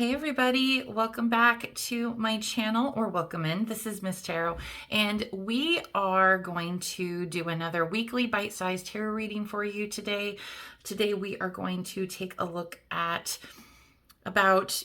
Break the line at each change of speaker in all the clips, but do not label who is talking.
Hey everybody, welcome back to my channel, or welcome in. This is Miss Tarot, and we are going to do another weekly bite-sized tarot reading for you today. Today we are going to take a look at about,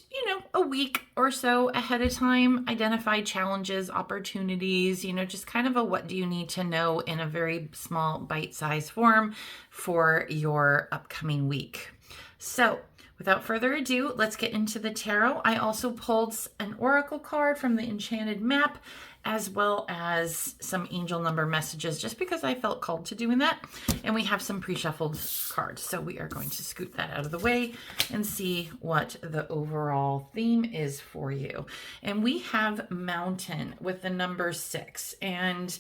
a week or so ahead of time, identify challenges, opportunities, just kind of a what do you need to know in a very small bite-sized form for your upcoming week. So without further ado, let's get into the tarot. I also pulled an oracle card from the Enchanted Map, as well as some angel number messages, just because I felt called to doing that. And we have some pre-shuffled cards. So we are going to scoot that out of the way and see what the overall theme is for you. And we have Mountain with the number 6. And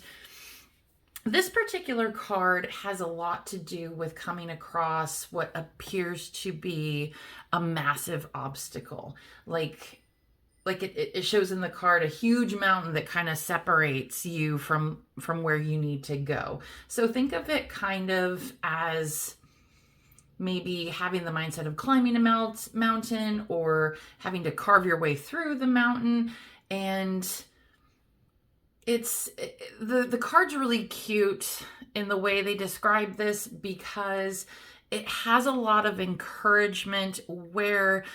this particular card has a lot to do with coming across what appears to be a massive obstacle. Like it shows in the card a huge mountain that kind of separates you from where you need to go. So think of it kind of as maybe having the mindset of climbing a mountain or having to carve your way through the mountain. And the card's really cute in the way they describe this, because it has a lot of encouragement where,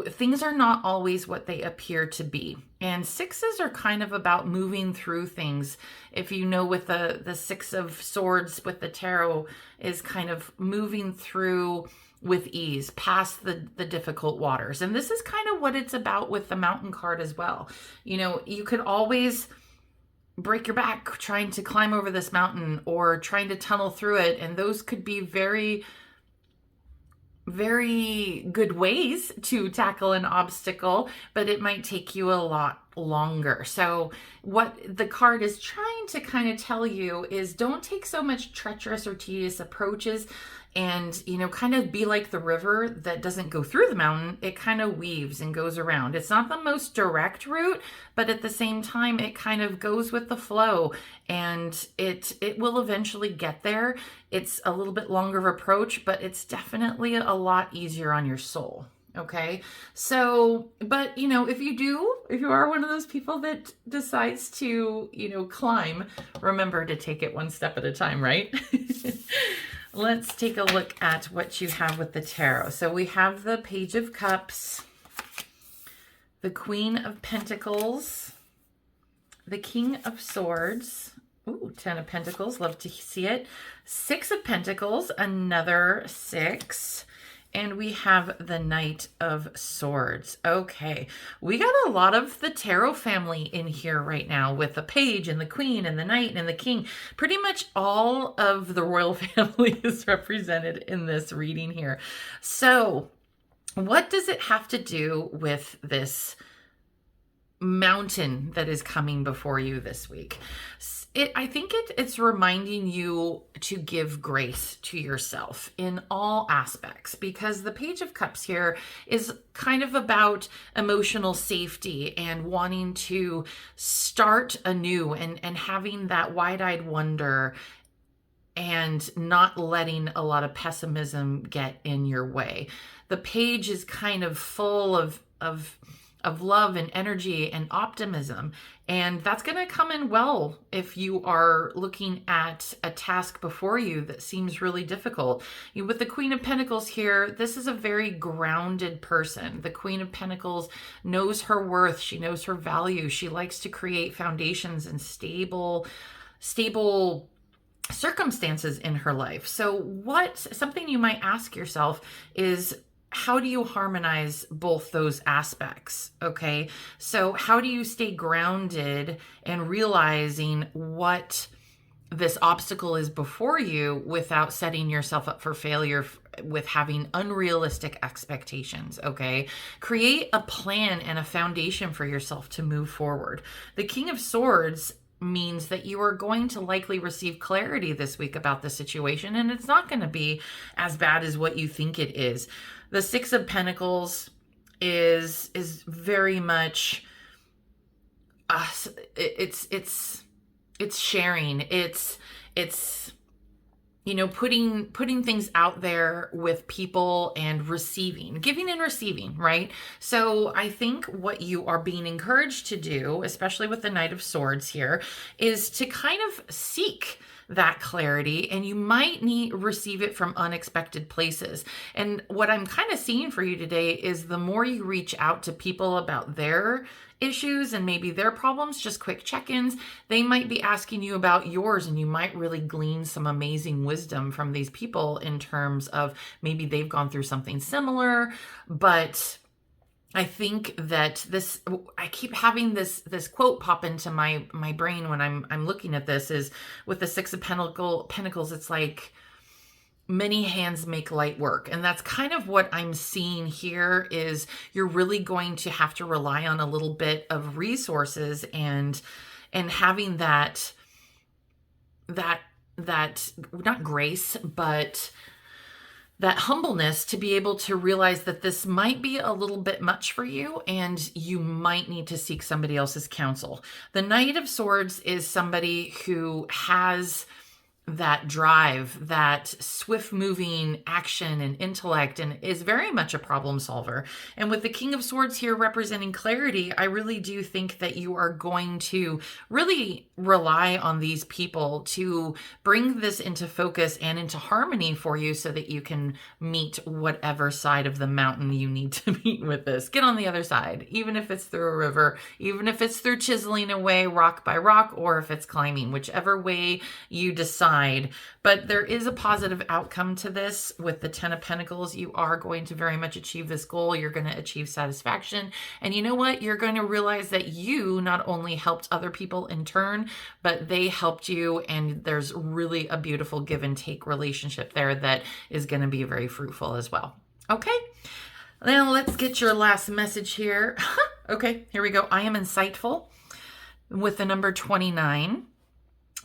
things are not always what they appear to be. And sixes are kind of about moving through things. If you know, with the Six of Swords with the tarot, is kind of moving through with ease past the difficult waters. And this is kind of what it's about with the Mountain card as well. You could always break your back trying to climb over this mountain or trying to tunnel through it. And those could be very, very good ways to tackle an obstacle, but it might take you a lot longer. So what the card is trying to kind of tell you is, don't take so much treacherous or tedious approaches, and kind of be like the river that doesn't go through the mountain. It kind of weaves and goes around. It's not the most direct route, but at the same time it kind of goes with the flow, and it will eventually get there. It's a little bit longer of approach, but it's definitely a lot easier on your soul. Okay. So, but if you are one of those people that decides to, climb, remember to take it one step at a time, right? Let's take a look at what you have with the tarot. So we have the Page of Cups, the Queen of Pentacles, the King of Swords, ooh, 10 of Pentacles, love to see it, 6 of Pentacles, another 6, and we have the Knight of Swords. Okay, we got a lot of the tarot family in here right now, with the Page and the Queen and the Knight and the King. Pretty much all of the royal family is represented in this reading here. So what does it have to do with this mountain that is coming before you this week? I think it's reminding you to give grace to yourself in all aspects, because the Page of Cups here is kind of about emotional safety and wanting to start anew, and having that wide-eyed wonder and not letting a lot of pessimism get in your way. The page is kind of full of love and energy and optimism. And that's going to come in well if you are looking at a task before you that seems really difficult. With the Queen of Pentacles here, this is a very grounded person. The Queen of Pentacles knows her worth. She knows her value. She likes to create foundations and stable circumstances in her life. So something you might ask yourself is, how do you harmonize both those aspects? Okay. So how do you stay grounded and realizing what this obstacle is before you without setting yourself up for failure with having unrealistic expectations? Okay. Create a plan and a foundation for yourself to move forward. The King of Swords means that you are going to likely receive clarity this week about the situation, and it's not going to be as bad as what you think it is. The Six of Pentacles is very much it's sharing. It's putting things out there with people and receiving, giving and receiving, right? So I think what you are being encouraged to do, especially with the Knight of Swords here, is to kind of seek that clarity, and you might receive it from unexpected places. And what I'm kind of seeing for you today is the more you reach out to people about their issues and maybe their problems, just quick check-ins, they might be asking you about yours, and you might really glean some amazing wisdom from these people in terms of maybe they've gone through something similar. But I think that I keep having this quote pop into my brain when I'm looking at this, is with the Six of Pentacles, it's like, many hands make light work. And that's kind of what I'm seeing here, is you're really going to have to rely on a little bit of resources and having that not grace, but that humbleness to be able to realize that this might be a little bit much for you, and you might need to seek somebody else's counsel. The Knight of Swords is somebody who has that drive, that swift moving action and intellect, and is very much a problem solver. And with the King of Swords here representing clarity, I really do think that you are going to really rely on these people to bring this into focus and into harmony for you, so that you can meet whatever side of the mountain you need to meet with this. Get on the other side, even if it's through a river, even if it's through chiseling away rock by rock, or if it's climbing, whichever way you decide. But there is a positive outcome to this. With the Ten of Pentacles, you are going to very much achieve this goal. You're going to achieve satisfaction. And you know what? You're going to realize that you not only helped other people in turn, but they helped you. And there's really a beautiful give and take relationship there that is going to be very fruitful as well. Okay. Now let's get your last message here. Okay, here we go. I am insightful with the number 29.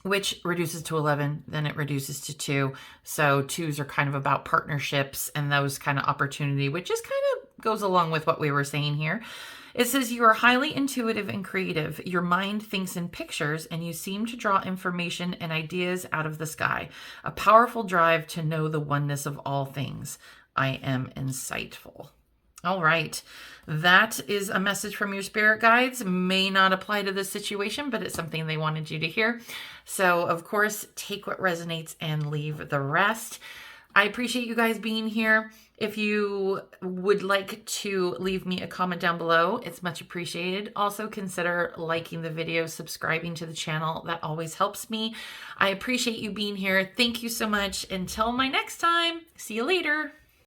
Which reduces to 11, then it reduces to 2. So 2s are kind of about partnerships and those kind of opportunity, which is kind of goes along with what we were saying here. It says you are highly intuitive and creative. Your mind thinks in pictures, and you seem to draw information and ideas out of the sky. A powerful drive to know the oneness of all things. I am insightful. All right, that is a message from your spirit guides. May not apply to this situation, but it's something they wanted you to hear. So, of course, take what resonates and leave the rest. I appreciate you guys being here. If you would like to leave me a comment down below, it's much appreciated. Also, consider liking the video, subscribing to the channel. That always helps me. I appreciate you being here. Thank you so much. Until my next time, see you later.